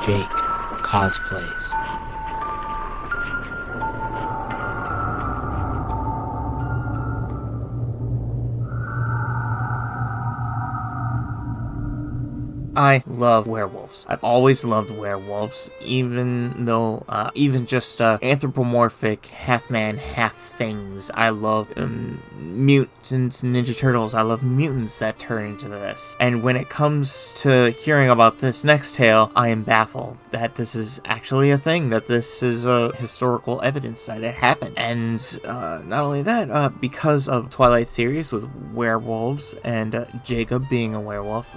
JakeCosplays. I love werewolves. I've always loved werewolves, even though, even just anthropomorphic, half-man, half-things. I love mutants, Ninja Turtles. I love mutants that turn into this. And when it comes to hearing about this next tale, I am baffled that this is actually a thing, that this is historical evidence that it happened. And not only that, because of Twilight series with werewolves and Jacob being a werewolf,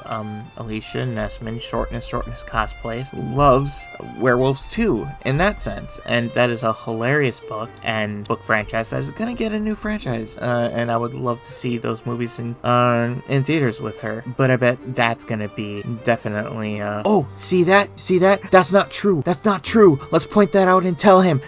Alicia Nessman, Shortness Cosplays, loves werewolves too, in that sense. And that is a hilarious book and book franchise that is gonna get a new franchise. And I would love to see those movies in theaters with her. But I bet that's gonna be definitely, oh, see that? That's not true. Let's point that out and tell him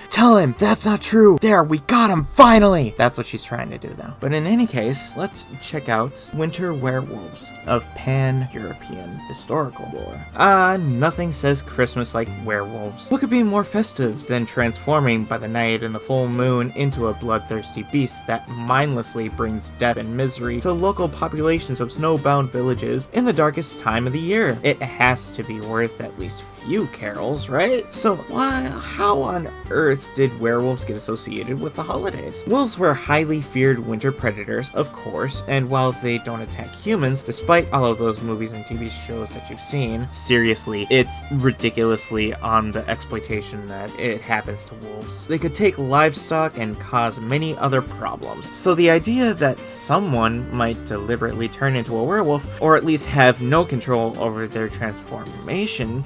that's not true. There, we got him, finally! That's what she's trying to do now. But in any case, let's check out Winter Werewolves of Pan-European historical lore. Nothing says Christmas like werewolves. What could be more festive than transforming by the night and the full moon into a bloodthirsty beast that mindlessly brings death and misery to local populations of snowbound villages in the darkest time of the year? It has to be worth at least few carols, right? So how on earth did werewolves get associated with the holidays? Wolves were highly feared winter predators, of course, and while they don't attack humans, despite all of those movies and TV shows that you've seen, seriously, it's ridiculously on the exploitation that it happens to wolves. They could take livestock and cause many other problems. So the idea that someone might deliberately turn into a werewolf, or at least have no control over their transformation,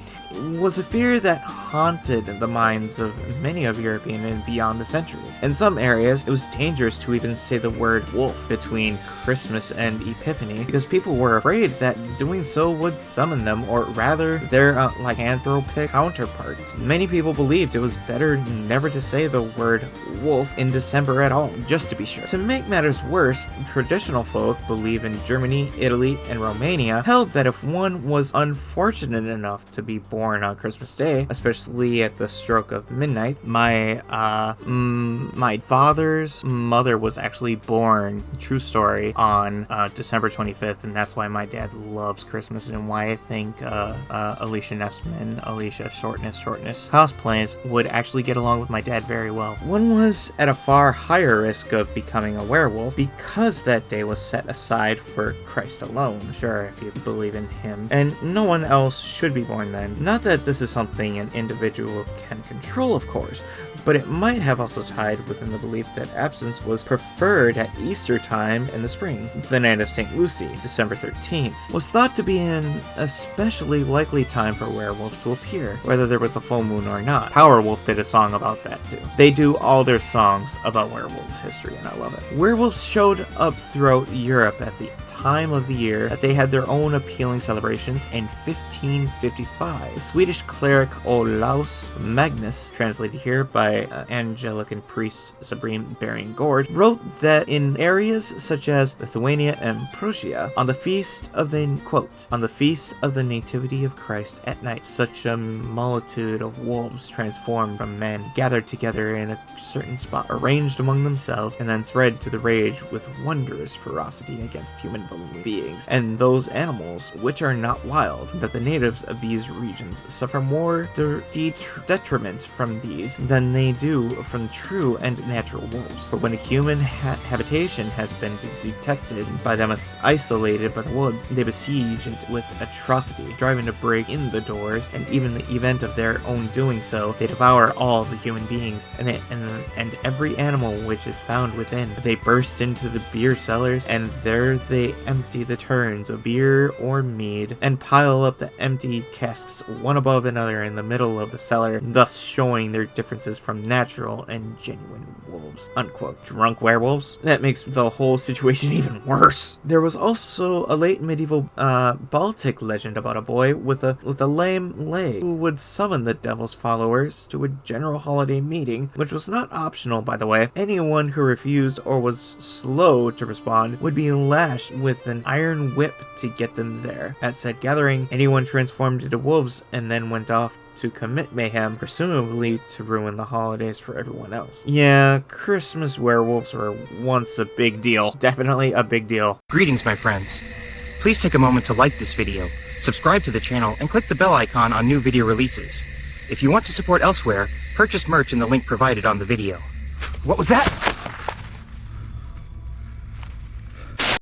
was a fear that haunted the minds of many of European and beyond the centuries. In some areas, it was dangerous to even say the word wolf between Christmas and Epiphany, because people were afraid that doing so would summon them, or rather their lycanthropic counterparts. Many people believed it was better never to say the word wolf in December at all, just to be sure. To make matters worse, traditional folk believe in Germany, Italy, and Romania held that if one was unfortunate enough to be born on Christmas Day, especially at the stroke of midnight. My father's mother was actually born, true story, on December 25th, and that's why my dad loves Christmas, and why I think Alicia Nessman, Alicia Shortness Cosplays would actually get along with my dad very well. One was at a far higher risk of becoming a werewolf because that day was set aside for Christ alone. Sure, if you believe in him, and no one else should be born then. Not that this is something an individual can control, of course, but it might have also tied within the belief that absence was preferred at Easter time in the spring. The night of St. Lucy, December 13th, was thought to be an especially likely time for werewolves to appear, whether there was a full moon or not. Powerwolf did a song about that too. They do all their songs about werewolf history, and I love it. Werewolves showed up throughout Europe at the time of the year that they had their own appealing celebrations in 1555. The Swedish cleric Olaus Magnus, translated here by Anglican priest Sabrine Baring-Gord, wrote that in areas such as Lithuania and Prussia, on the feast of the Nativity of Christ at night, such a multitude of wolves transformed from men gathered together in a certain spot, arranged among themselves, and then spread to the rage with wondrous ferocity against human beings and those animals which are not wild, that the natives of these regions suffer more detriment from these than they do from true and natural wolves. For when a human habitation has been detected by them isolated by the woods, they besiege it with atrocity, driving to break in the doors, and even in the event of their own doing so, they devour all the human beings, and every animal which is found within. They burst into the beer cellars, and there they empty the turns of beer or mead, and pile up the empty casks one above another in the middle of the cellar, thus showing their differences from natural and genuine wolves." Unquote. Drunk werewolves? That makes the whole situation even worse. There was also a late medieval Baltic legend about a boy with a lame leg who would summon the devil's followers to a general holiday meeting, which was not optional, by the way. Anyone who refused or was slow to respond would be lashed with with an iron whip to get them there. At said gathering, anyone transformed into wolves and then went off to commit mayhem, presumably to ruin the holidays for everyone else. Yeah, Christmas werewolves were once a big deal. Definitely a big deal. Greetings, my friends. Please take a moment to like this video, subscribe to the channel, and click the bell icon on new video releases. If you want to support elsewhere, purchase merch in the link provided on the video. What was that?